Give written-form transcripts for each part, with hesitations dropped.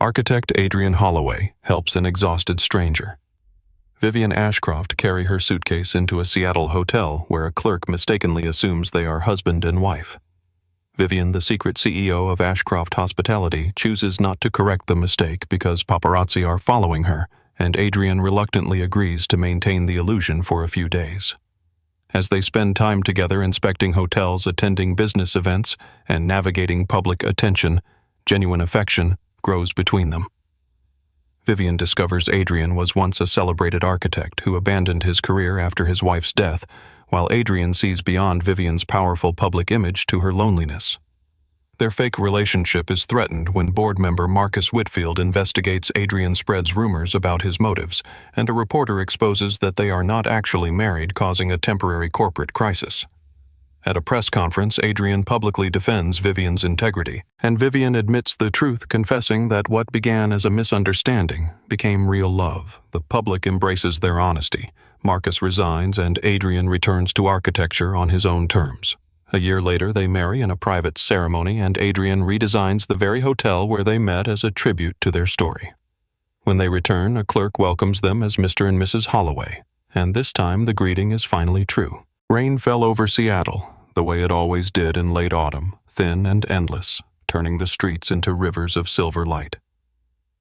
Architect Adrian Holloway helps an exhausted stranger. Vivian Ashcroft carry her suitcase into a Seattle hotel where a clerk mistakenly assumes they are husband and wife. Vivian, the secret CEO of Ashcroft Hospitality, chooses not to correct the mistake because paparazzi are following her, and Adrian reluctantly agrees to maintain the illusion for a few days. As they spend time together inspecting hotels, attending business events, and navigating public attention, genuine affection grows between them. Vivian discovers Adrian was once a celebrated architect who abandoned his career after his wife's death, while Adrian sees beyond Vivian's powerful public image to her loneliness. Their fake relationship is threatened when board member Marcus Whitfield investigates Adrian spreads rumors about his motives, and a reporter exposes that they are not actually married, causing a temporary corporate crisis. At a press conference, Adrian publicly defends Vivian's integrity, and Vivian admits the truth, confessing that what began as a misunderstanding became real love. The public embraces their honesty. Marcus resigns, and Adrian returns to architecture on his own terms. A year later, they marry in a private ceremony, and Adrian redesigns the very hotel where they met as a tribute to their story. When they return, a clerk welcomes them as Mr. and Mrs. Holloway, and this time the greeting is finally true. Rain fell over Seattle, the way it always did in late autumn, thin and endless, turning the streets into rivers of silver light.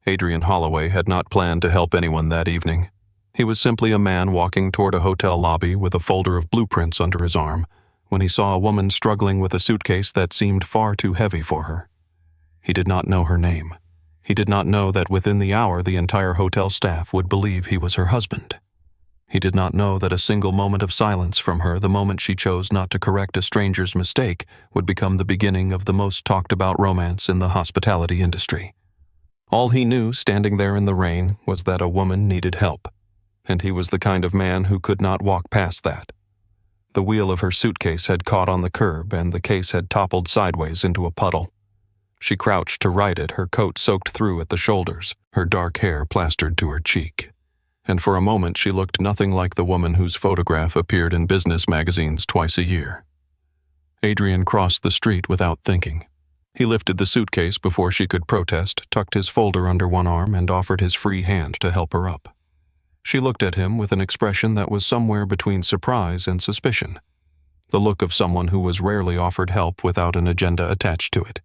Adrian Holloway had not planned to help anyone that evening. He was simply a man walking toward a hotel lobby with a folder of blueprints under his arm, when he saw a woman struggling with a suitcase that seemed far too heavy for her. He did not know her name. He did not know that within the hour the entire hotel staff would believe he was her husband. He did not know that a single moment of silence from her, the moment she chose not to correct a stranger's mistake, would become the beginning of the most talked-about romance in the hospitality industry. All he knew, standing there in the rain, was that a woman needed help, and he was the kind of man who could not walk past that. The wheel of her suitcase had caught on the curb, and the case had toppled sideways into a puddle. She crouched to right it, her coat soaked through at the shoulders, her dark hair plastered to her cheek. And for a moment she looked nothing like the woman whose photograph appeared in business magazines twice a year. Adrian crossed the street without thinking. He lifted the suitcase before she could protest, tucked his folder under one arm, and offered his free hand to help her up. She looked at him with an expression that was somewhere between surprise and suspicion, the look of someone who was rarely offered help without an agenda attached to it.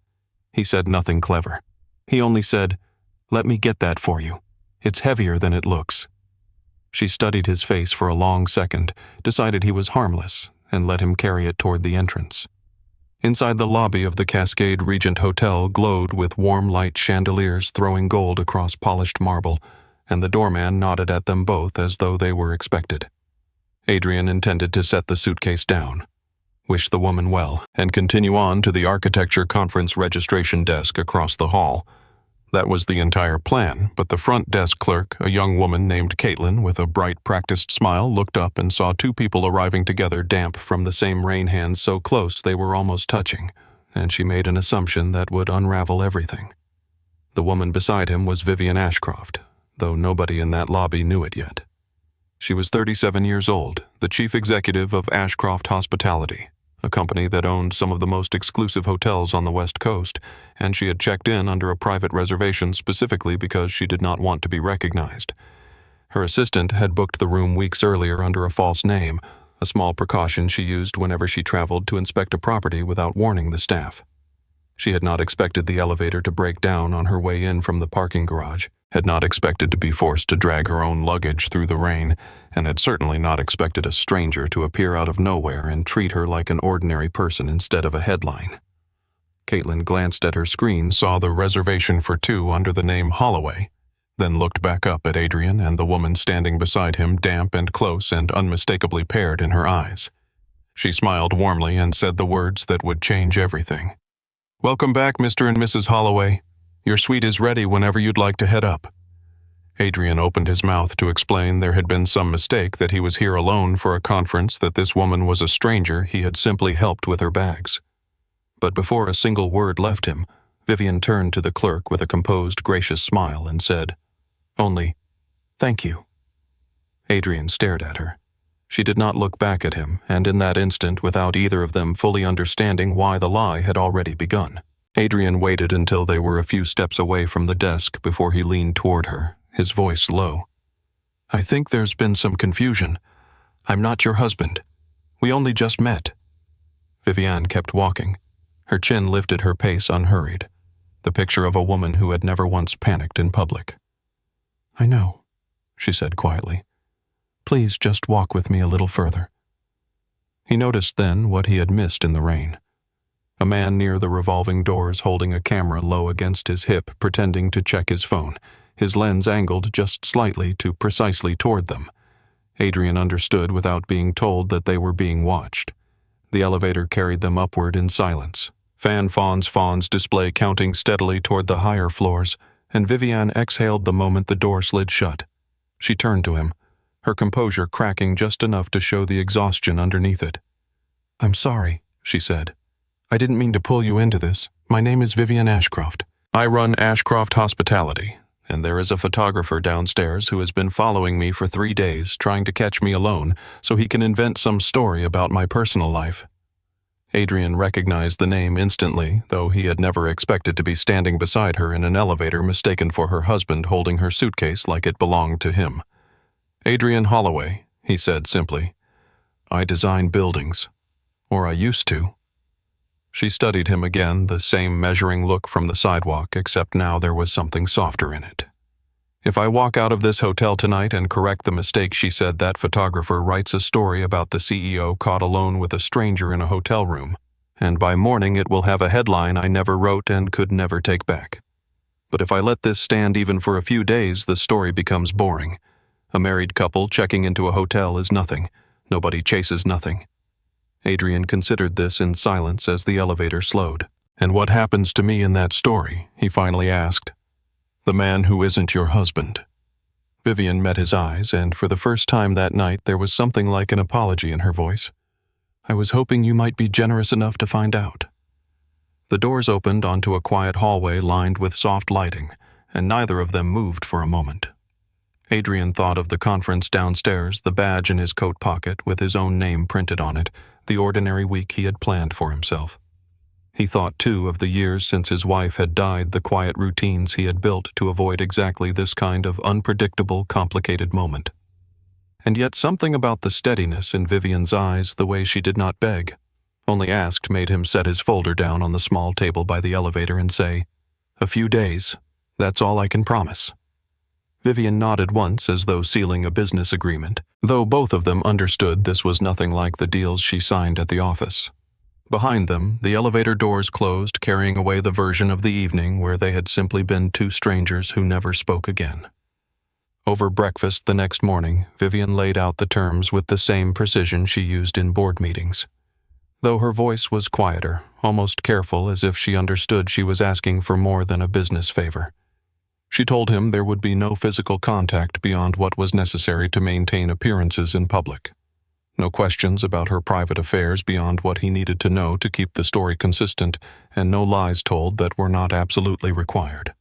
He said nothing clever. He only said, "Let me get that for you. It's heavier than it looks." She studied his face for a long second, decided he was harmless, and let him carry it toward the entrance. Inside the lobby of the Cascade Regent Hotel glowed with warm light chandeliers throwing gold across polished marble, and the doorman nodded at them both as though they were expected. Adrian intended to set the suitcase down, wish the woman well, and continue on to the architecture conference registration desk across the hall. That was the entire plan, but the front desk clerk, a young woman named Caitlin with a bright, practiced smile, looked up and saw two people arriving together, damp from the same rain hands so close they were almost touching, and she made an assumption that would unravel everything. The woman beside him was Vivian Ashcroft, though nobody in that lobby knew it yet. She was 37 years old, the chief executive of Ashcroft Hospitality, a company that owned some of the most exclusive hotels on the West Coast, and she had checked in under a private reservation specifically because she did not want to be recognized. Her assistant had booked the room weeks earlier under a false name, a small precaution she used whenever she traveled to inspect a property without warning the staff. She had not expected the elevator to break down on her way in from the parking garage, had not expected to be forced to drag her own luggage through the rain, and had certainly not expected a stranger to appear out of nowhere and treat her like an ordinary person instead of a headline. Caitlin glanced at her screen, saw the reservation for two under the name Holloway, then looked back up at Adrian and the woman standing beside him, damp and close and unmistakably paired in her eyes. She smiled warmly and said the words that would change everything. "Welcome back, Mr. and Mrs. Holloway. Your suite is ready whenever you'd like to head up." Adrian opened his mouth to explain there had been some mistake, that he was here alone for a conference, that this woman was a stranger he had simply helped with her bags. But before a single word left him, Vivian turned to the clerk with a composed, gracious smile and said, "Only, thank you." Adrian stared at her. She did not look back at him, and in that instant, without either of them fully understanding why the lie had already begun. Adrian waited until they were a few steps away from the desk before he leaned toward her, his voice low. "I think there's been some confusion. I'm not your husband. We only just met." Vivian kept walking. Her chin lifted, her pace unhurried, the picture of a woman who had never once panicked in public. "I know," she said quietly. "Please just walk with me a little further." He noticed then what he had missed in the rain. A man near the revolving doors holding a camera low against his hip, pretending to check his phone, his lens angled just slightly to precisely toward them. Adrian understood without being told that they were being watched. The elevator carried them upward in silence. Fawn's display counting steadily toward the higher floors, and Vivian exhaled the moment the door slid shut. She turned to him, her composure cracking just enough to show the exhaustion underneath it. "I'm sorry," she said. "I didn't mean to pull you into this. My name is Vivian Ashcroft. I run Ashcroft Hospitality, and there is a photographer downstairs who has been following me for 3 days, trying to catch me alone so he can invent some story about my personal life." Adrian recognized the name instantly, though he had never expected to be standing beside her in an elevator mistaken for her husband holding her suitcase like it belonged to him. "Adrian Holloway," he said simply. "I design buildings. Or I used to." She studied him again, the same measuring look from the sidewalk, except now there was something softer in it. "If I walk out of this hotel tonight and correct the mistake," she said, "that photographer writes a story about the CEO caught alone with a stranger in a hotel room, and by morning it will have a headline I never wrote and could never take back. But if I let this stand even for a few days, the story becomes boring. A married couple checking into a hotel is nothing. Nobody chases nothing." Adrian considered this in silence as the elevator slowed. "And what happens to me in that story?" he finally asked. "The man who isn't your husband." Vivian met his eyes, and for the first time that night there was something like an apology in her voice. "I was hoping you might be generous enough to find out." The doors opened onto a quiet hallway lined with soft lighting, and neither of them moved for a moment. Adrian thought of the conference downstairs, the badge in his coat pocket with his own name printed on it, the ordinary week he had planned for himself. He thought, too, of the years since his wife had died, the quiet routines he had built to avoid exactly this kind of unpredictable, complicated moment. And yet something about the steadiness in Vivian's eyes, the way she did not beg, only asked, made him set his folder down on the small table by the elevator and say, "A few days. That's all I can promise." Vivian nodded once as though sealing a business agreement, though both of them understood this was nothing like the deals she signed at the office. Behind them, the elevator doors closed, carrying away the version of the evening where they had simply been two strangers who never spoke again. Over breakfast the next morning, Vivian laid out the terms with the same precision she used in board meetings. Though her voice was quieter, almost careful, as if she understood she was asking for more than a business favor. She told him there would be no physical contact beyond what was necessary to maintain appearances in public. No questions about her private affairs beyond what he needed to know to keep the story consistent, and no lies told that were not absolutely required.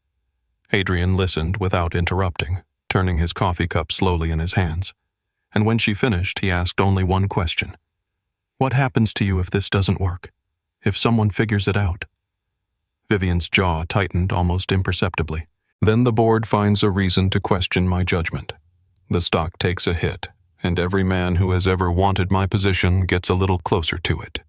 Adrian listened without interrupting, turning his coffee cup slowly in his hands. And when she finished, he asked only one question. "What happens to you if this doesn't work? If someone figures it out?" Vivian's jaw tightened almost imperceptibly. "Then the board finds a reason to question my judgment. The stock takes a hit, and every man who has ever wanted my position gets a little closer to it."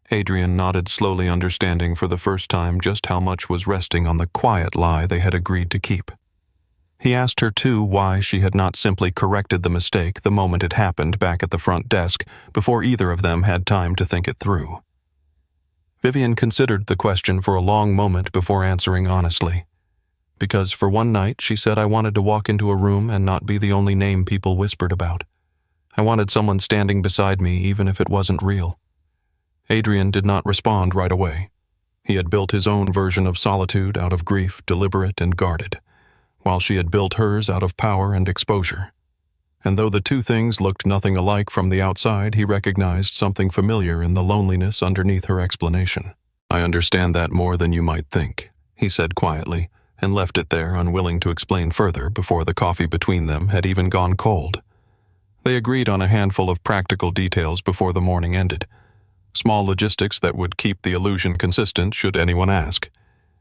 Adrian nodded slowly, understanding for the first time just how much was resting on the quiet lie they had agreed to keep. He asked her, too, why she had not simply corrected the mistake the moment it happened back at the front desk before either of them had time to think it through. Vivian considered the question for a long moment before answering honestly. "Because for one night," she said, "I wanted to walk into a room and not be the only name people whispered about. I wanted someone standing beside me even if it wasn't real." Adrian did not respond right away. He had built his own version of solitude out of grief, deliberate and guarded, while she had built hers out of power and exposure. And though the two things looked nothing alike from the outside, he recognized something familiar in the loneliness underneath her explanation. "I understand that more than you might think," he said quietly, and left it there, unwilling to explain further before the coffee between them had even gone cold. They agreed on a handful of practical details before the morning ended. Small logistics that would keep the illusion consistent should anyone ask.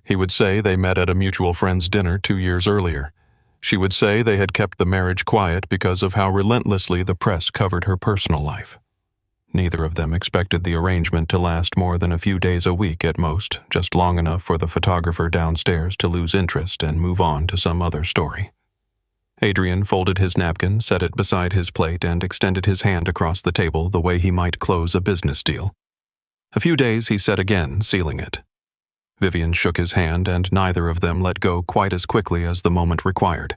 He would say they met at a mutual friend's dinner 2 years earlier. She would say they had kept the marriage quiet because of how relentlessly the press covered her personal life. Neither of them expected the arrangement to last more than a few days a week at most, just long enough for the photographer downstairs to lose interest and move on to some other story. Adrian folded his napkin, set it beside his plate, and extended his hand across the table the way he might close a business deal. A few days, he said again, sealing it. Vivian shook his hand, and neither of them let go quite as quickly as the moment required.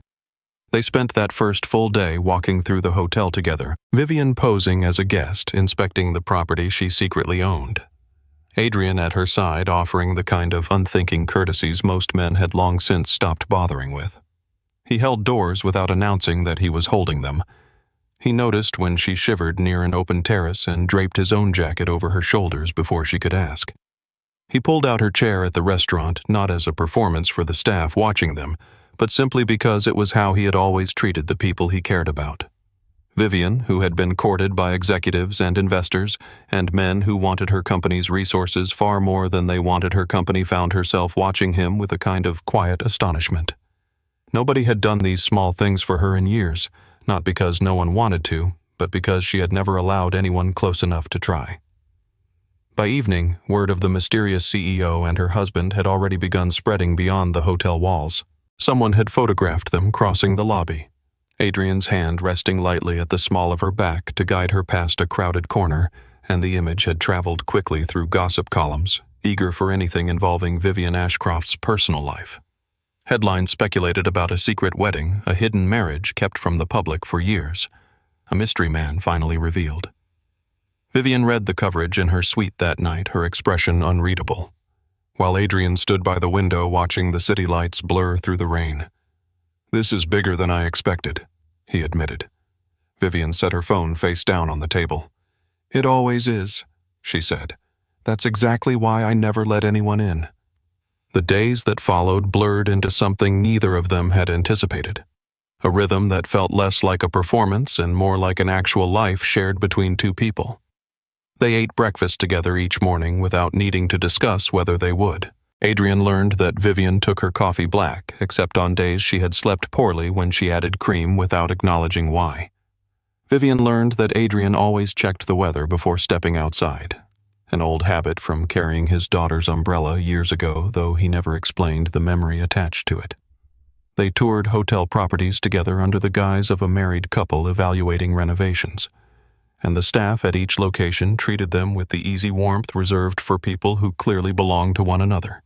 They spent that first full day walking through the hotel together, Vivian posing as a guest, inspecting the property she secretly owned. Adrian at her side offering the kind of unthinking courtesies most men had long since stopped bothering with. He held doors without announcing that he was holding them. He noticed when she shivered near an open terrace and draped his own jacket over her shoulders before she could ask. He pulled out her chair at the restaurant, not as a performance for the staff watching them, but simply because it was how he had always treated the people he cared about. Vivian, who had been courted by executives and investors, and men who wanted her company's resources far more than they wanted her company, found herself watching him with a kind of quiet astonishment. Nobody had done these small things for her in years, not because no one wanted to, but because she had never allowed anyone close enough to try. By evening, word of the mysterious CEO and her husband had already begun spreading beyond the hotel walls. Someone had photographed them crossing the lobby, Adrian's hand resting lightly at the small of her back to guide her past a crowded corner, and the image had traveled quickly through gossip columns, eager for anything involving Vivian Ashcroft's personal life. Headlines speculated about a secret wedding, a hidden marriage kept from the public for years. A mystery man finally revealed. Vivian read the coverage in her suite that night, her expression unreadable, while Adrian stood by the window watching the city lights blur through the rain. "This is bigger than I expected," he admitted. Vivian set her phone face down on the table. "It always is," she said. "That's exactly why I never let anyone in." The days that followed blurred into something neither of them had anticipated. A rhythm that felt less like a performance and more like an actual life shared between two people. They ate breakfast together each morning without needing to discuss whether they would. Adrian learned that Vivian took her coffee black, except on days she had slept poorly when she added cream without acknowledging why. Vivian learned that Adrian always checked the weather before stepping outside, an old habit from carrying his daughter's umbrella years ago, though he never explained the memory attached to it. They toured hotel properties together under the guise of a married couple evaluating renovations, and the staff at each location treated them with the easy warmth reserved for people who clearly belonged to one another.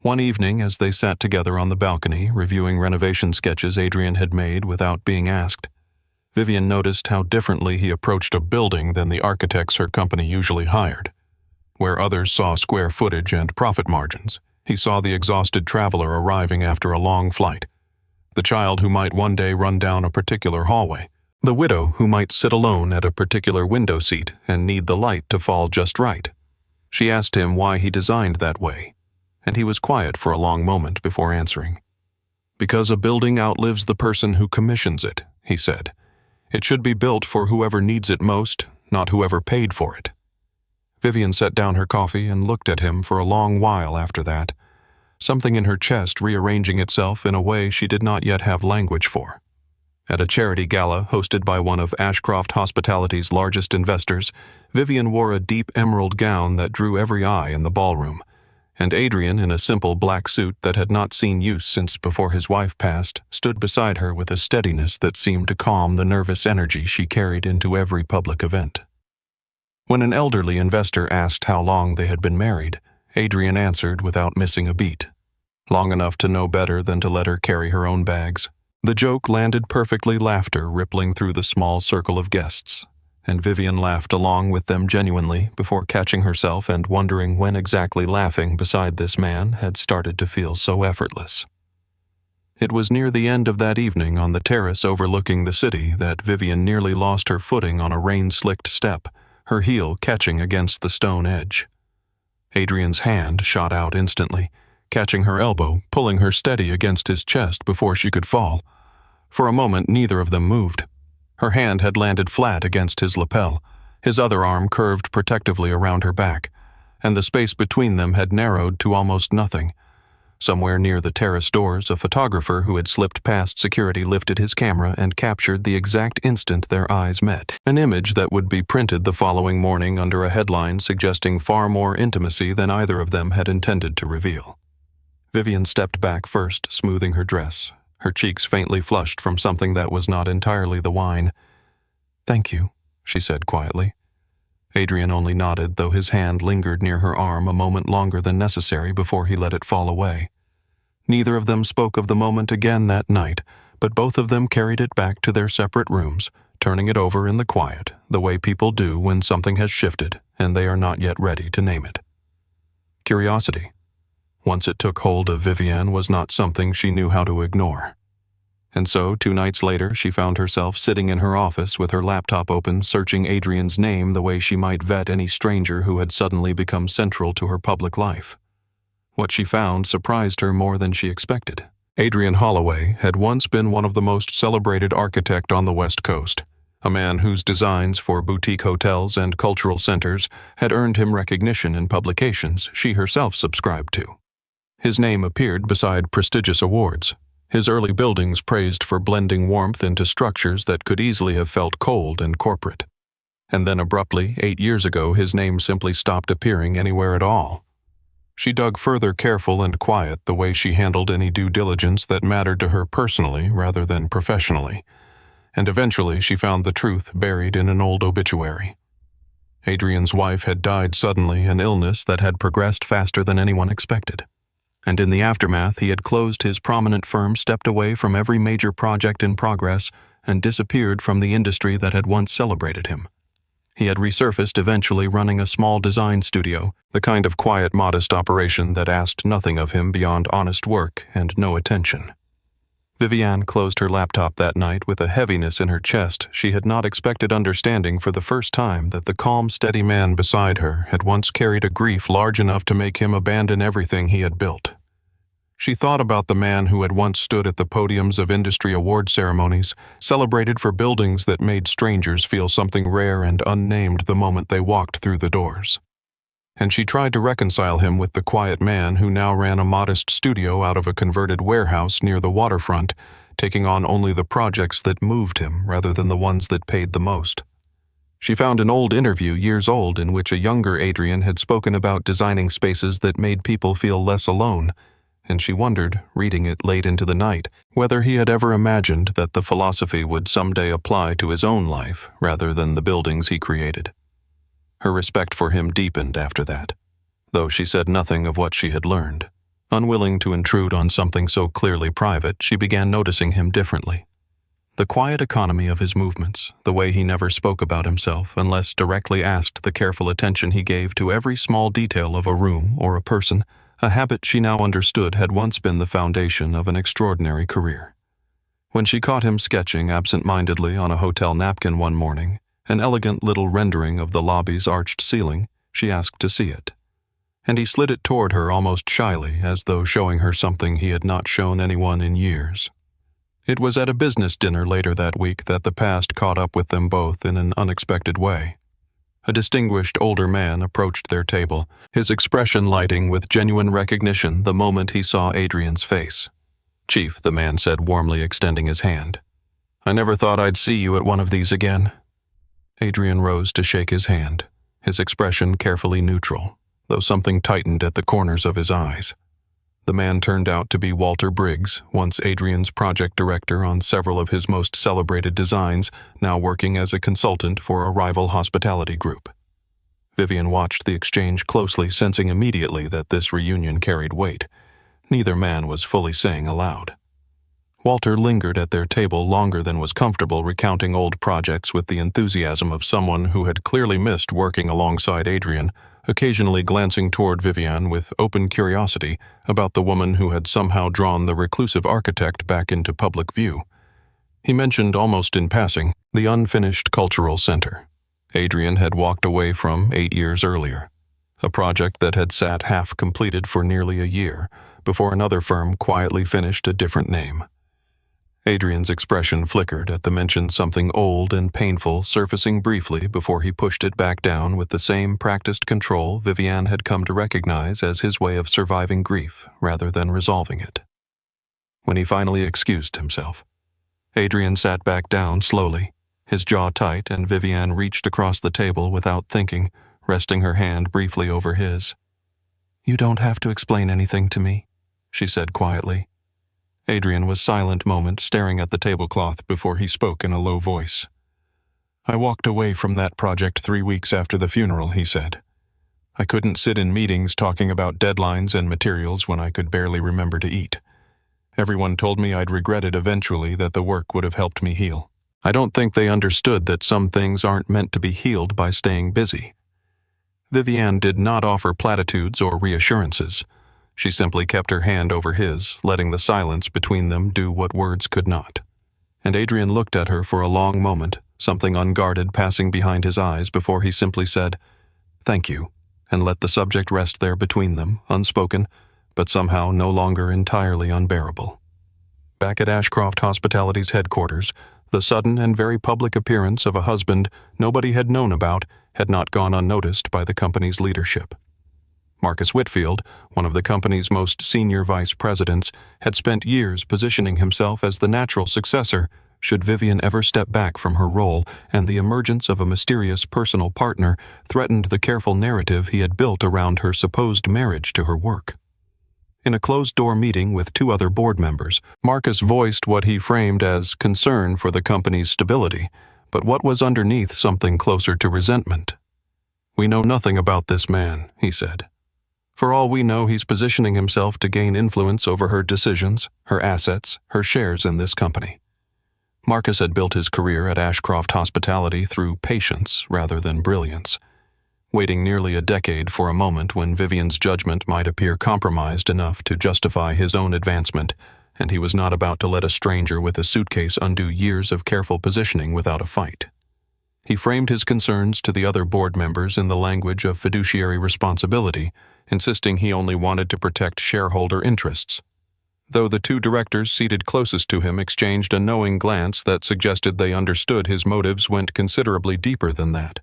One evening, as they sat together on the balcony, reviewing renovation sketches Adrian had made without being asked, Vivian noticed how differently he approached a building than the architects her company usually hired. Where others saw square footage and profit margins, he saw the exhausted traveler arriving after a long flight, the child who might one day run down a particular hallway, the widow who might sit alone at a particular window seat and need the light to fall just right. She asked him why he designed that way, and he was quiet for a long moment before answering. "Because a building outlives the person who commissions it," he said. "It should be built for whoever needs it most, not whoever paid for it." Vivian set down her coffee and looked at him for a long while after that, something in her chest rearranging itself in a way she did not yet have language for. At a charity gala hosted by one of Ashcroft Hospitality's largest investors, Vivian wore a deep emerald gown that drew every eye in the ballroom, and Adrian, in a simple black suit that had not seen use since before his wife passed, stood beside her with a steadiness that seemed to calm the nervous energy she carried into every public event. When an elderly investor asked how long they had been married, Adrian answered without missing a beat. Long enough to know better than to let her carry her own bags. The joke landed perfectly, laughter rippling through the small circle of guests, and Vivian laughed along with them genuinely before catching herself and wondering when exactly laughing beside this man had started to feel so effortless. It was near the end of that evening on the terrace overlooking the city that Vivian nearly lost her footing on a rain-slicked step, her heel catching against the stone edge. Adrian's hand shot out instantly, catching her elbow, pulling her steady against his chest before she could fall. For a moment, neither of them moved. Her hand had landed flat against his lapel, His other arm curved protectively around her back, and the space between them had narrowed to almost nothing. Somewhere near the terrace doors, a photographer who had slipped past security lifted his camera and captured the exact instant their eyes met, an image that would be printed the following morning under a headline suggesting far more intimacy than either of them had intended to reveal. Vivian stepped back first, smoothing her dress, her cheeks faintly flushed from something that was not entirely the wine. "Thank you," she said quietly. Adrian only nodded, though his hand lingered near her arm a moment longer than necessary before he let it fall away. Neither of them spoke of the moment again that night, but both of them carried it back to their separate rooms, turning it over in the quiet, the way people do when something has shifted and they are not yet ready to name it. Curiosity, once it took hold of Vivian, was not something she knew how to ignore. And so, 2 nights later, she found herself sitting in her office with her laptop open, searching Adrian's name the way she might vet any stranger who had suddenly become central to her public life. What she found surprised her more than she expected. Adrian Holloway had once been one of the most celebrated architects on the West Coast, a man whose designs for boutique hotels and cultural centers had earned him recognition in publications she herself subscribed to. His name appeared beside prestigious awards, his early buildings praised for blending warmth into structures that could easily have felt cold and corporate. And then abruptly, 8 years ago, his name simply stopped appearing anywhere at all. She dug further, careful and quiet, the way she handled any due diligence that mattered to her personally rather than professionally, and eventually she found the truth buried in an old obituary. Adrian's wife had died suddenly, an illness that had progressed faster than anyone expected. And in the aftermath, he had closed his prominent firm, stepped away from every major project in progress, and disappeared from the industry that had once celebrated him. He had resurfaced, eventually running a small design studio, the kind of quiet, modest operation that asked nothing of him beyond honest work and no attention. Vivian closed her laptop that night with a heaviness in her chest she had not expected, understanding for the first time that the calm, steady man beside her had once carried a grief large enough to make him abandon everything he had built. She thought about the man who had once stood at the podiums of industry award ceremonies, celebrated for buildings that made strangers feel something rare and unnamed the moment they walked through the doors. And she tried to reconcile him with the quiet man who now ran a modest studio out of a converted warehouse near the waterfront, taking on only the projects that moved him rather than the ones that paid the most. She found an old interview, years old, in which a younger Adrian had spoken about designing spaces that made people feel less alone, and she wondered, reading it late into the night, whether he had ever imagined that the philosophy would someday apply to his own life rather than the buildings he created. Her respect for him deepened after that, though she said nothing of what she had learned. Unwilling to intrude on something so clearly private, she began noticing him differently. The quiet economy of his movements, the way he never spoke about himself unless directly asked, the careful attention he gave to every small detail of a room or a person, a habit she now understood had once been the foundation of an extraordinary career. When she caught him sketching absent-mindedly on a hotel napkin one morning, an elegant little rendering of the lobby's arched ceiling, she asked to see it. And he slid it toward her almost shyly, as though showing her something he had not shown anyone in years. It was at a business dinner later that week that the past caught up with them both in an unexpected way. A distinguished older man approached their table, his expression lighting with genuine recognition the moment he saw Adrian's face. "Chief," the man said warmly, extending his hand. "I never thought I'd see you at one of these again." Adrian rose to shake his hand, his expression carefully neutral, though something tightened at the corners of his eyes. The man turned out to be Walter Briggs, once Adrian's project director on several of his most celebrated designs, now working as a consultant for a rival hospitality group. Vivian watched the exchange closely, sensing immediately that this reunion carried weight. Neither man was fully saying aloud. Walter lingered at their table longer than was comfortable, recounting old projects with the enthusiasm of someone who had clearly missed working alongside Adrian, occasionally glancing toward Vivian with open curiosity about the woman who had somehow drawn the reclusive architect back into public view. He mentioned almost in passing the unfinished cultural center Adrian had walked away from 8 years earlier, a project that had sat half completed for nearly a year before another firm quietly finished a different name. Adrian's expression flickered at the mention something old and painful surfacing briefly before he pushed it back down with the same practiced control Vivian had come to recognize as his way of surviving grief rather than resolving it. When he finally excused himself, Adrian sat back down slowly, his jaw tight, and Vivian reached across the table without thinking, resting her hand briefly over his. "You don't have to explain anything to me," she said quietly. Adrian was silent a moment, staring at the tablecloth before he spoke in a low voice. "I walked away from that project 3 weeks after the funeral," he said. "I couldn't sit in meetings talking about deadlines and materials when I could barely remember to eat. Everyone told me I'd regret it eventually, that the work would have helped me heal. I don't think they understood that some things aren't meant to be healed by staying busy." Vivian did not offer platitudes or reassurances. She simply kept her hand over his, letting the silence between them do what words could not. And Adrian looked at her for a long moment, something unguarded passing behind his eyes before he simply said, "Thank you," and let the subject rest there between them, unspoken, but somehow no longer entirely unbearable. Back at Ashcroft Hospitality's headquarters, the sudden and very public appearance of a husband nobody had known about had not gone unnoticed by the company's leadership. Marcus Whitfield, one of the company's most senior vice presidents, had spent years positioning himself as the natural successor should Vivian ever step back from her role, and the emergence of a mysterious personal partner threatened the careful narrative he had built around her supposed marriage to her work. In a closed-door meeting with 2 other board members, Marcus voiced what he framed as concern for the company's stability, but what was underneath something closer to resentment. "We know nothing about this man," he said. "For all we know, he's positioning himself to gain influence over her decisions, her assets, her shares in this company." Marcus had built his career at Ashcroft Hospitality through patience rather than brilliance, waiting nearly a decade for a moment when Vivian's judgment might appear compromised enough to justify his own advancement, and he was not about to let a stranger with a suitcase undo years of careful positioning without a fight. He framed his concerns to the other board members in the language of fiduciary responsibility, insisting he only wanted to protect shareholder interests. Though the 2 directors seated closest to him exchanged a knowing glance that suggested they understood his motives went considerably deeper than that.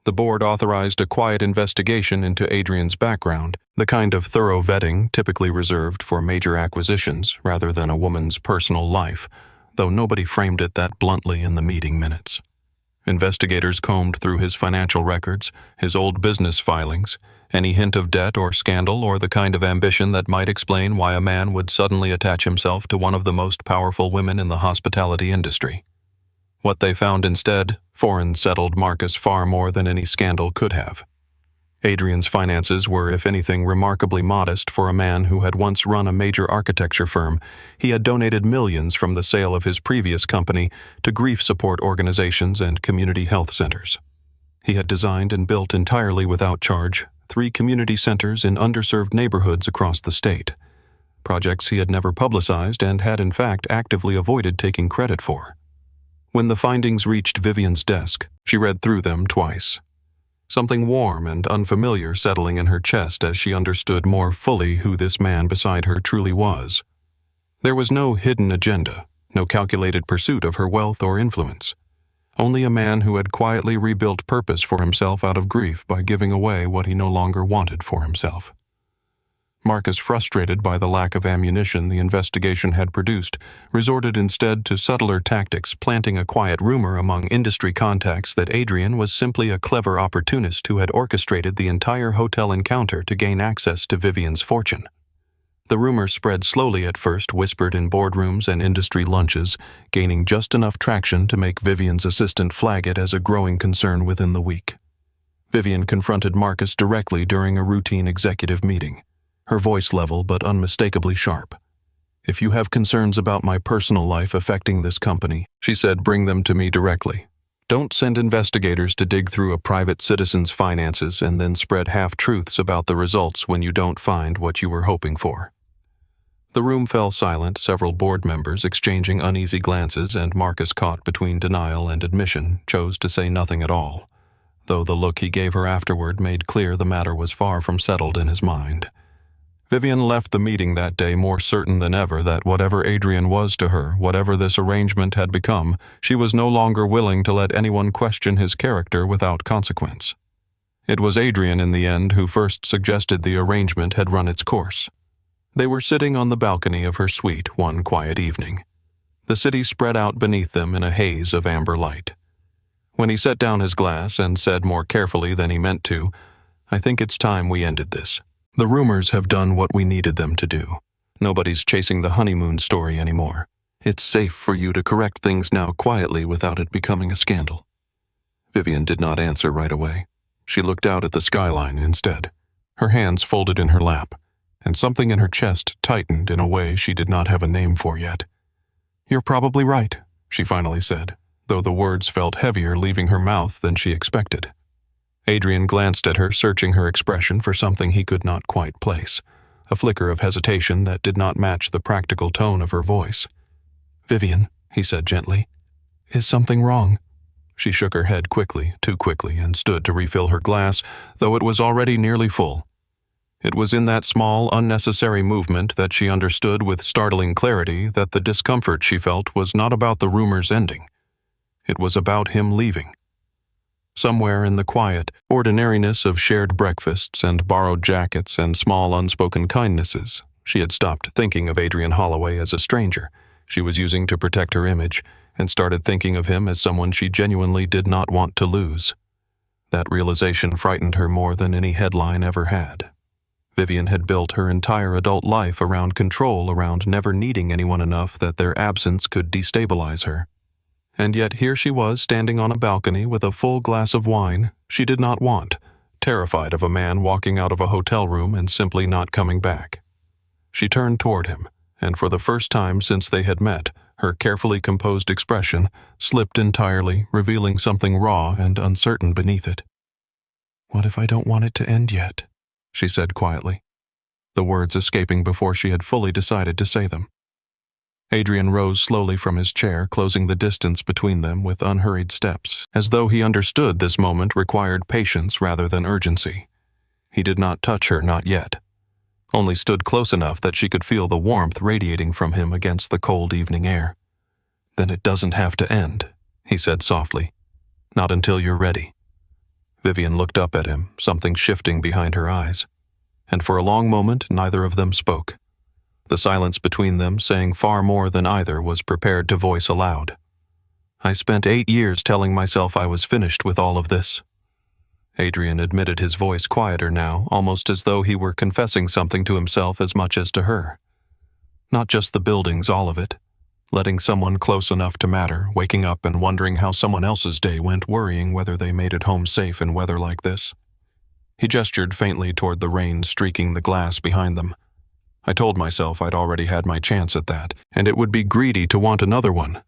The board authorized a quiet investigation into Adrian's background, the kind of thorough vetting typically reserved for major acquisitions rather than a woman's personal life, though nobody framed it that bluntly in the meeting minutes. Investigators combed through his financial records, his old business filings, any hint of debt or scandal or the kind of ambition that might explain why a man would suddenly attach himself to one of the most powerful women in the hospitality industry. What they found instead, foreign settled Marcus far more than any scandal could have. Adrian's finances were, if anything, remarkably modest for a man who had once run a major architecture firm. He had donated millions from the sale of his previous company to grief support organizations and community health centers. He had designed and built entirely without charge 3 community centers in underserved neighborhoods across the state, projects he had never publicized and had in fact actively avoided taking credit for. When the findings reached Vivian's desk, she read through them twice, something warm and unfamiliar settling in her chest as she understood more fully who this man beside her truly was. There was no hidden agenda, no calculated pursuit of her wealth or influence. Only a man who had quietly rebuilt purpose for himself out of grief by giving away what he no longer wanted for himself. Marcus, frustrated by the lack of ammunition the investigation had produced, resorted instead to subtler tactics, planting a quiet rumor among industry contacts that Adrian was simply a clever opportunist who had orchestrated the entire hotel encounter to gain access to Vivian's fortune. The rumor spread slowly at first, whispered in boardrooms and industry lunches, gaining just enough traction to make Vivian's assistant flag it as a growing concern within the week. Vivian confronted Marcus directly during a routine executive meeting, her voice level but unmistakably sharp. "If you have concerns about my personal life affecting this company," she said, "bring them to me directly. Don't send investigators to dig through a private citizen's finances and then spread half-truths about the results when you don't find what you were hoping for." The room fell silent, several board members exchanging uneasy glances, and Marcus, caught between denial and admission, chose to say nothing at all, though the look he gave her afterward made clear the matter was far from settled in his mind. Vivian left the meeting that day more certain than ever that whatever Adrian was to her, whatever this arrangement had become, she was no longer willing to let anyone question his character without consequence. It was Adrian in the end who first suggested the arrangement had run its course. They were sitting on the balcony of her suite one quiet evening. The city spread out beneath them in a haze of amber light. When he set down his glass and said more carefully than he meant to, "I think it's time we ended this. The rumors have done what we needed them to do. Nobody's chasing the honeymoon story anymore. It's safe for you to correct things now quietly without it becoming a scandal." Vivian did not answer right away. She looked out at the skyline instead, her hands folded in her lap, and something in her chest tightened in a way she did not have a name for yet. "You're probably right," she finally said, though the words felt heavier leaving her mouth than she expected. Adrian glanced at her, searching her expression for something he could not quite place, a flicker of hesitation that did not match the practical tone of her voice. "Vivian," he said gently, "is something wrong?" She shook her head quickly, too quickly, and stood to refill her glass, though it was already nearly full. It was in that small, unnecessary movement that she understood with startling clarity that the discomfort she felt was not about the rumors ending. It was about him leaving. Somewhere in the quiet ordinariness of shared breakfasts and borrowed jackets and small unspoken kindnesses, she had stopped thinking of Adrian Holloway as a stranger she was using to protect her image, and started thinking of him as someone she genuinely did not want to lose. That realization frightened her more than any headline ever had. Vivian had built her entire adult life around control, around never needing anyone enough that their absence could destabilize her. And yet here she was standing on a balcony with a full glass of wine she did not want, terrified of a man walking out of a hotel room and simply not coming back. She turned toward him, and for the first time since they had met, her carefully composed expression slipped entirely, revealing something raw and uncertain beneath it. "What if I don't want it to end yet?" she said quietly, the words escaping before she had fully decided to say them. Adrian rose slowly from his chair, closing the distance between them with unhurried steps, as though he understood this moment required patience rather than urgency. He did not touch her, not yet, only stood close enough that she could feel the warmth radiating from him against the cold evening air. "Then it doesn't have to end," he said softly. "Not until you're ready." Vivian looked up at him, something shifting behind her eyes, and for a long moment neither of them spoke. The silence between them saying far more than either was prepared to voice aloud. "I spent 8 years telling myself I was finished with all of this." Adrian admitted, his voice quieter now, almost as though he were confessing something to himself as much as to her. "Not just the buildings, all of it. Letting someone close enough to matter, waking up and wondering how someone else's day went, worrying whether they made it home safe in weather like this." He gestured faintly toward the rain streaking the glass behind them. "I told myself I'd already had my chance at that, and it would be greedy to want another one."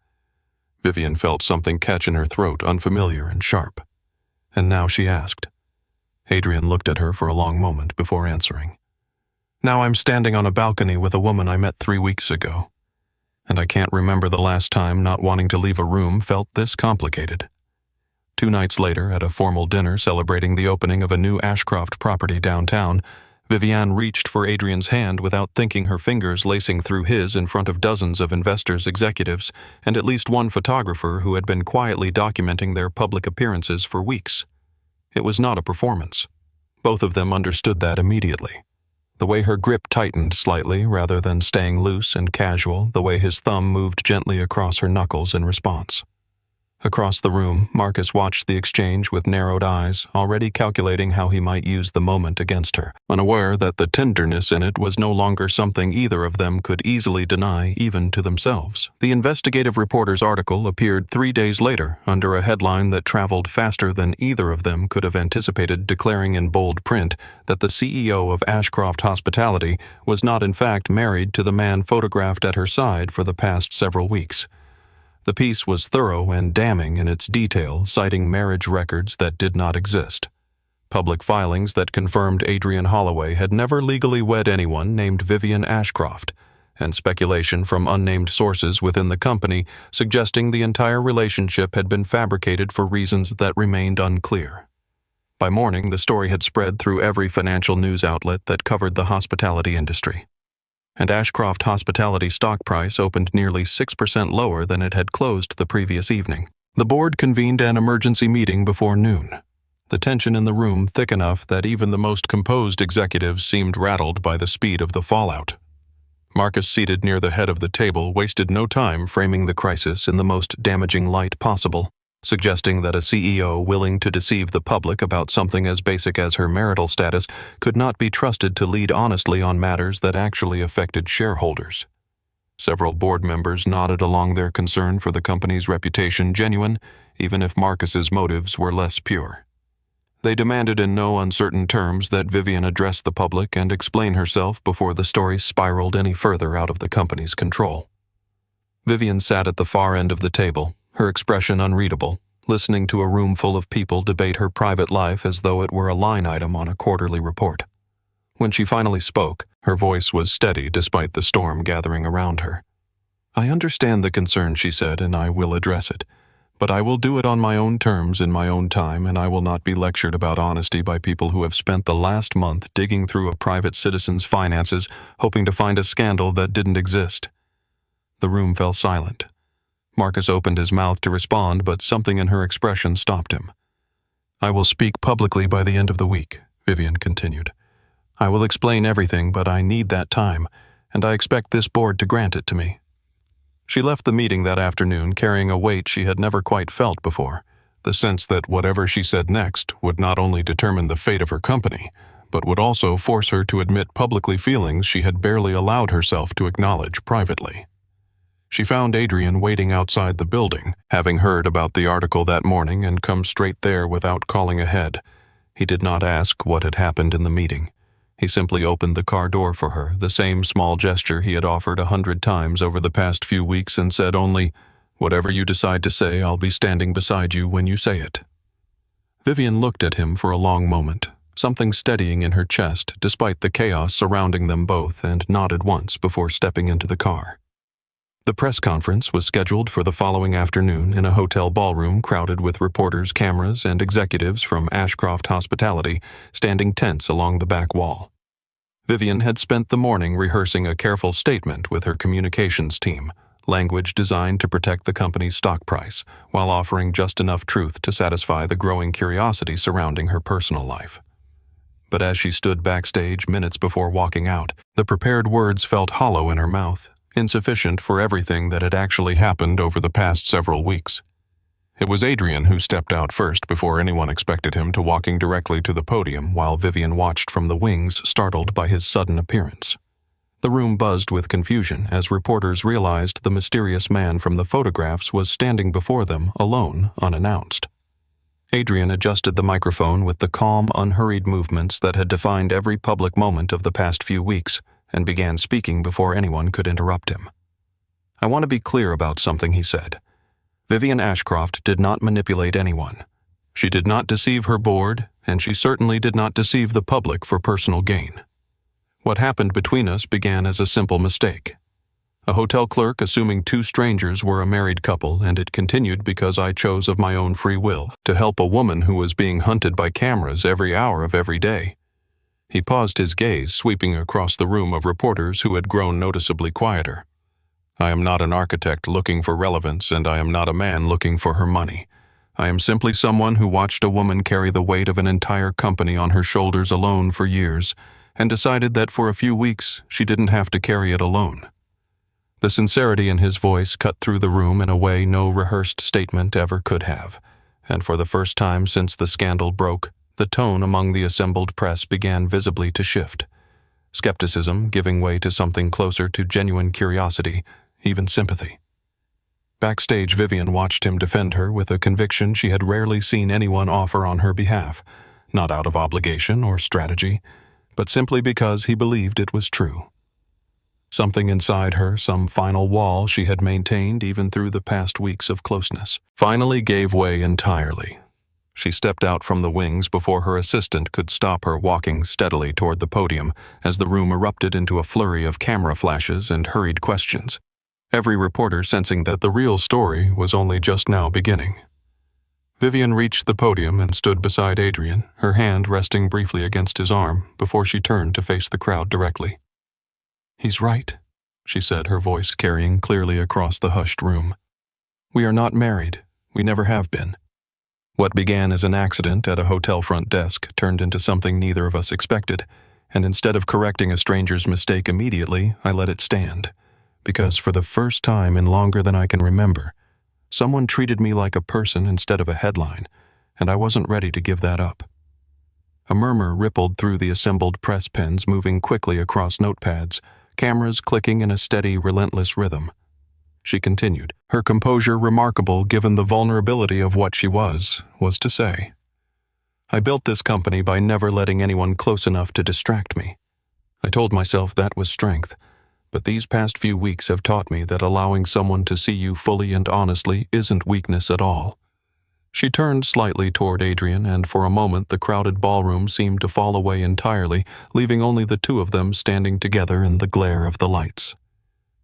Vivian felt something catch in her throat, unfamiliar and sharp. And now she asked. Adrian looked at her for a long moment before answering. "Now I'm standing on a balcony with a woman I met 3 weeks ago, and I can't remember the last time not wanting to leave a room felt this complicated." 2 nights later, at a formal dinner celebrating the opening of a new Ashcroft property downtown, Vivian reached for Adrian's hand without thinking, her fingers lacing through his in front of dozens of investors, executives, and at least one photographer who had been quietly documenting their public appearances for weeks. It was not a performance. Both of them understood that immediately. The way her grip tightened slightly rather than staying loose and casual, the way his thumb moved gently across her knuckles in response. Across the room, Marcus watched the exchange with narrowed eyes, already calculating how he might use the moment against her, unaware that the tenderness in it was no longer something either of them could easily deny, even to themselves. The investigative reporter's article appeared 3 days later, under a headline that traveled faster than either of them could have anticipated, declaring in bold print that the CEO of Ashcroft Hospitality was not in fact married to the man photographed at her side for the past several weeks. The piece was thorough and damning in its detail, citing marriage records that did not exist, public filings that confirmed Adrian Holloway had never legally wed anyone named Vivian Ashcroft, and speculation from unnamed sources within the company suggesting the entire relationship had been fabricated for reasons that remained unclear. By morning, the story had spread through every financial news outlet that covered the hospitality industry. And Ashcroft Hospitality stock price opened nearly 6% lower than it had closed the previous evening. The board convened an emergency meeting before noon, the tension in the room thick enough that even the most composed executives seemed rattled by the speed of the fallout. Marcus, seated near the head of the table, wasted no time framing the crisis in the most damaging light possible, suggesting that a CEO willing to deceive the public about something as basic as her marital status could not be trusted to lead honestly on matters that actually affected shareholders. Several board members nodded along, their concern for the company's reputation genuine, even if Marcus's motives were less pure. They demanded in no uncertain terms that Vivian address the public and explain herself before the story spiraled any further out of the company's control. Vivian sat at the far end of the table, her expression unreadable, listening to a room full of people debate her private life as though it were a line item on a quarterly report. When she finally spoke, her voice was steady despite the storm gathering around her. "I understand the concern," she said, "and I will address it. But I will do it on my own terms in my own time, and I will not be lectured about honesty by people who have spent the last month digging through a private citizen's finances, hoping to find a scandal that didn't exist." The room fell silent. Marcus opened his mouth to respond, but something in her expression stopped him. "I will speak publicly by the end of the week," Vivian continued. "I will explain everything, but I need that time, and I expect this board to grant it to me." She left the meeting that afternoon carrying a weight she had never quite felt before, the sense that whatever she said next would not only determine the fate of her company, but would also force her to admit publicly feelings she had barely allowed herself to acknowledge privately. She found Adrian waiting outside the building, having heard about the article that morning and come straight there without calling ahead. He did not ask what had happened in the meeting. He simply opened the car door for her, the same small gesture he had offered 100 times over the past few weeks, and said only, "Whatever you decide to say, I'll be standing beside you when you say it." Vivian looked at him for a long moment, something steadying in her chest despite the chaos surrounding them both, and nodded once before stepping into the car. The press conference was scheduled for the following afternoon in a hotel ballroom crowded with reporters, cameras, and executives from Ashcroft Hospitality standing tense along the back wall. Vivian had spent the morning rehearsing a careful statement with her communications team, language designed to protect the company's stock price, while offering just enough truth to satisfy the growing curiosity surrounding her personal life. But as she stood backstage minutes before walking out, the prepared words felt hollow in her mouth, insufficient for everything that had actually happened over the past several weeks. It was Adrian who stepped out first before anyone expected him to, walking directly to the podium while Vivian watched from the wings, startled by his sudden appearance. The room buzzed with confusion as reporters realized the mysterious man from the photographs was standing before them, alone, unannounced. Adrian adjusted the microphone with the calm, unhurried movements that had defined every public moment of the past few weeks, and began speaking before anyone could interrupt him. "I want to be clear about something," he said. "Vivian Ashcroft did not manipulate anyone. She did not deceive her board, and she certainly did not deceive the public for personal gain. What happened between us began as a simple mistake. A hotel clerk assuming two strangers were a married couple, and it continued because I chose of my own free will to help a woman who was being hunted by cameras every hour of every day." He paused, his gaze sweeping across the room of reporters who had grown noticeably quieter. "I am not an architect looking for relevance, and I am not a man looking for her money. I am simply someone who watched a woman carry the weight of an entire company on her shoulders alone for years, and decided that for a few weeks she didn't have to carry it alone." The sincerity in his voice cut through the room in a way no rehearsed statement ever could have, and for the first time since the scandal broke, the tone among the assembled press began visibly to shift, skepticism giving way to something closer to genuine curiosity, even sympathy. Backstage, Vivian watched him defend her with a conviction she had rarely seen anyone offer on her behalf, not out of obligation or strategy, but simply because he believed it was true. Something inside her, some final wall she had maintained even through the past weeks of closeness, finally gave way entirely. She stepped out from the wings before her assistant could stop her, walking steadily toward the podium as the room erupted into a flurry of camera flashes and hurried questions, every reporter sensing that the real story was only just now beginning. Vivian reached the podium and stood beside Adrian, her hand resting briefly against his arm before she turned to face the crowd directly. "He's right," she said, her voice carrying clearly across the hushed room. "We are not married. We never have been. What began as an accident at a hotel front desk turned into something neither of us expected, and instead of correcting a stranger's mistake immediately, I let it stand. Because for the first time in longer than I can remember, someone treated me like a person instead of a headline, and I wasn't ready to give that up." A murmur rippled through the assembled press pens moving quickly across notepads, cameras clicking in a steady, relentless rhythm. She continued, her composure remarkable given the vulnerability of what she was to say. "I built this company by never letting anyone close enough to distract me. I told myself that was strength, but these past few weeks have taught me that allowing someone to see you fully and honestly isn't weakness at all." She turned slightly toward Adrian, and for a moment the crowded ballroom seemed to fall away entirely, leaving only the two of them standing together in the glare of the lights.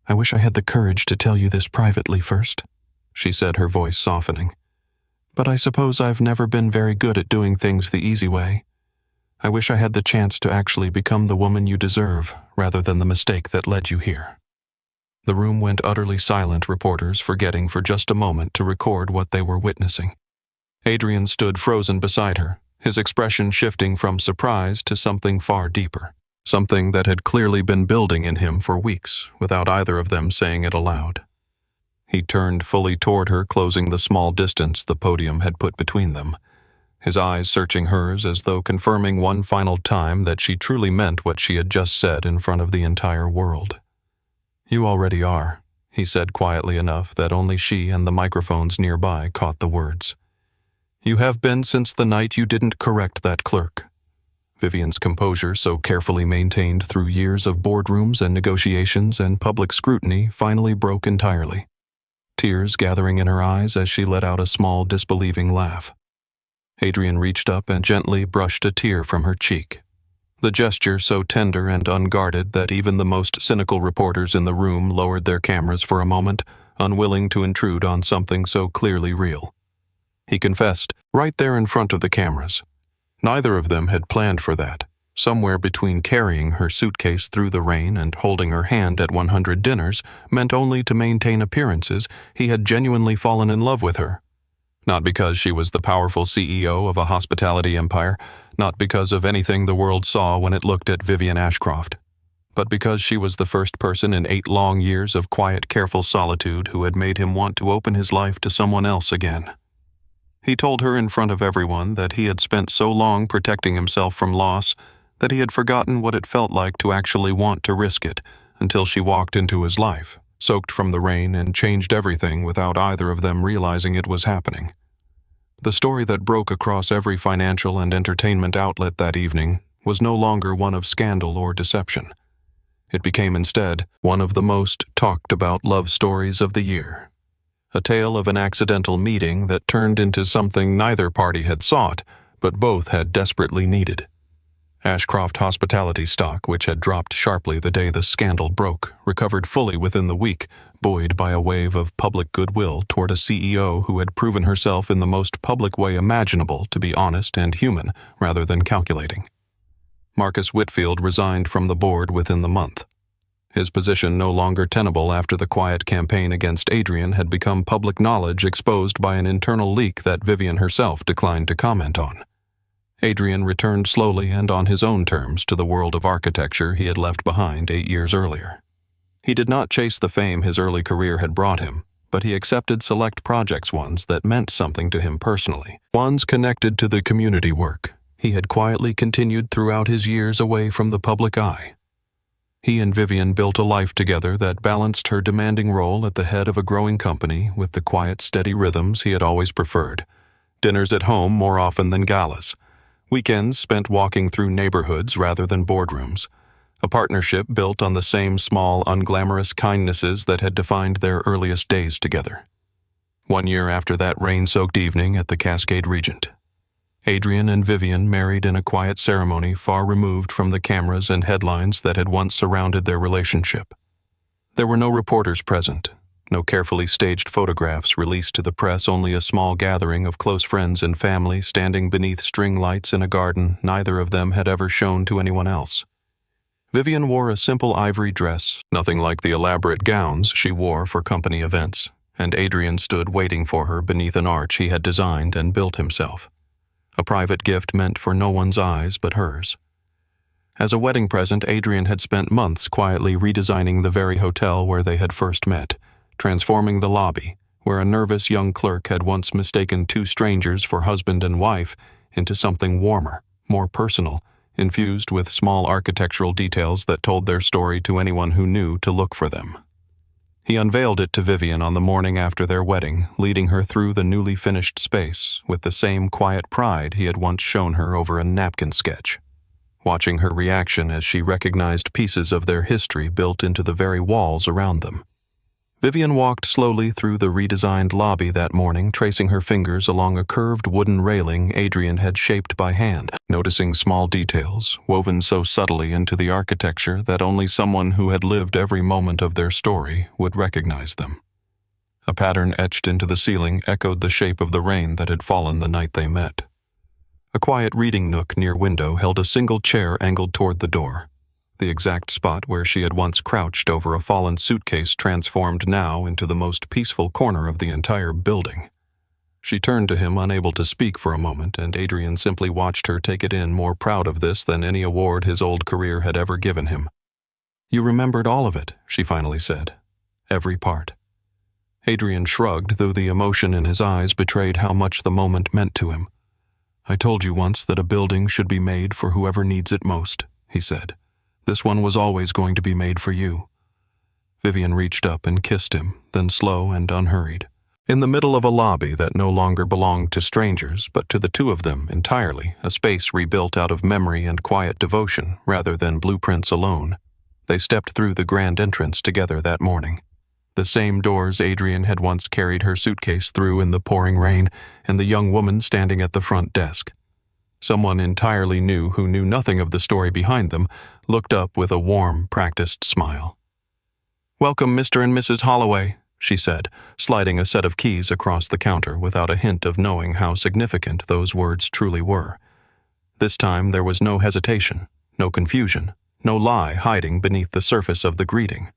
"I wish I had the courage to tell you this privately first," she said, her voice softening. "But I suppose I've never been very good at doing things the easy way. I wish I had the chance to actually become the woman you deserve, rather than the mistake that led you here." The room went utterly silent, reporters forgetting for just a moment to record what they were witnessing. Adrian stood frozen beside her, his expression shifting from surprise to something far deeper, something that had clearly been building in him for weeks, without either of them saying it aloud. He turned fully toward her, closing the small distance the podium had put between them, his eyes searching hers as though confirming one final time that she truly meant what she had just said in front of the entire world. "You already are," he said quietly enough that only she and the microphones nearby caught the words. "You have been since the night you didn't correct that clerk." Vivian's composure, so carefully maintained through years of boardrooms and negotiations and public scrutiny, finally broke entirely, tears gathering in her eyes as she let out a small, disbelieving laugh. Adrian reached up and gently brushed a tear from her cheek, the gesture so tender and unguarded that even the most cynical reporters in the room lowered their cameras for a moment, unwilling to intrude on something so clearly real. He confessed, right there in front of the cameras. Neither of them had planned for that. Somewhere between carrying her suitcase through the rain and holding her hand at 100 dinners, meant only to maintain appearances, he had genuinely fallen in love with her. Not because she was the powerful CEO of a hospitality empire, not because of anything the world saw when it looked at Vivian Ashcroft, but because she was the first person in 8 long years of quiet, careful solitude who had made him want to open his life to someone else again. He told her in front of everyone that he had spent so long protecting himself from loss that he had forgotten what it felt like to actually want to risk it until she walked into his life, soaked from the rain, and changed everything without either of them realizing it was happening. The story that broke across every financial and entertainment outlet that evening was no longer one of scandal or deception. It became instead one of the most talked about love stories of the year. A tale of an accidental meeting that turned into something neither party had sought, but both had desperately needed. Ashcroft Hospitality stock, which had dropped sharply the day the scandal broke, recovered fully within the week, buoyed by a wave of public goodwill toward a CEO who had proven herself in the most public way imaginable to be honest and human rather than calculating. Marcus Whitfield resigned from the board within the month. His position no longer tenable after the quiet campaign against Adrian had become public knowledge exposed by an internal leak that Vivian herself declined to comment on. Adrian returned slowly and on his own terms to the world of architecture he had left behind 8 years earlier. He did not chase the fame his early career had brought him, but he accepted select projects, ones that meant something to him personally, ones connected to the community work he had quietly continued throughout his years away from the public eye. He and Vivian built a life together that balanced her demanding role at the head of a growing company with the quiet, steady rhythms he had always preferred. Dinners at home more often than galas. Weekends spent walking through neighborhoods rather than boardrooms. A partnership built on the same small, unglamorous kindnesses that had defined their earliest days together. 1 year after that rain-soaked evening at the Cascade Regent, Adrian and Vivian married in a quiet ceremony far removed from the cameras and headlines that had once surrounded their relationship. There were no reporters present, No carefully staged photographs released to the press, only a small gathering of close friends and family standing beneath string lights in a garden neither of them had ever shown to anyone else. Vivian wore a simple ivory dress, nothing like the elaborate gowns she wore for company events, and Adrian stood waiting for her beneath an arch he had designed and built himself. A private gift meant for no one's eyes but hers. As a wedding present, Adrian had spent months quietly redesigning the very hotel where they had first met, transforming the lobby, where a nervous young clerk had once mistaken two strangers for husband and wife, into something warmer, more personal, infused with small architectural details that told their story to anyone who knew to look for them. He unveiled it to Vivian on the morning after their wedding, leading her through the newly finished space with the same quiet pride he had once shown her over a napkin sketch. Watching her reaction as she recognized pieces of their history built into the very walls around them. Vivian walked slowly through the redesigned lobby that morning, tracing her fingers along a curved wooden railing Adrian had shaped by hand, noticing small details woven so subtly into the architecture that only someone who had lived every moment of their story would recognize them. A pattern etched into the ceiling echoed the shape of the rain that had fallen the night they met. A quiet reading nook near window held a single chair angled toward the door. The exact spot where she had once crouched over a fallen suitcase transformed now into the most peaceful corner of the entire building. She turned to him, unable to speak for a moment, and Adrian simply watched her take it in, more proud of this than any award his old career had ever given him. "You remembered all of it," she finally said. "Every part." Adrian shrugged, though the emotion in his eyes betrayed how much the moment meant to him. "I told you once that a building should be made for whoever needs it most," he said. "This one was always going to be made for you." Vivian reached up and kissed him, then slow and unhurried. In the middle of a lobby that no longer belonged to strangers, but to the two of them entirely, a space rebuilt out of memory and quiet devotion rather than blueprints alone, they stepped through the grand entrance together that morning. The same doors Adrian had once carried her suitcase through in the pouring rain, and the young woman standing at the front desk. Someone entirely new who knew nothing of the story behind them looked up with a warm, practiced smile. "Welcome, Mr. and Mrs. Holloway," she said, sliding a set of keys across the counter without a hint of knowing how significant those words truly were. This time there was no hesitation, no confusion, no lie hiding beneath the surface of the greeting.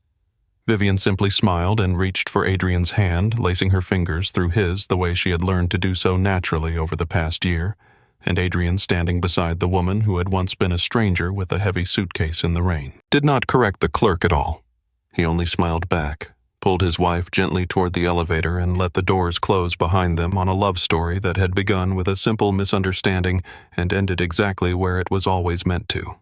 Vivian simply smiled and reached for Adrian's hand, lacing her fingers through his the way she had learned to do so naturally over the past year, and Adrian, standing beside the woman who had once been a stranger with a heavy suitcase in the rain, did not correct the clerk at all. He only smiled back, pulled his wife gently toward the elevator, and let the doors close behind them on a love story that had begun with a simple misunderstanding and ended exactly where it was always meant to.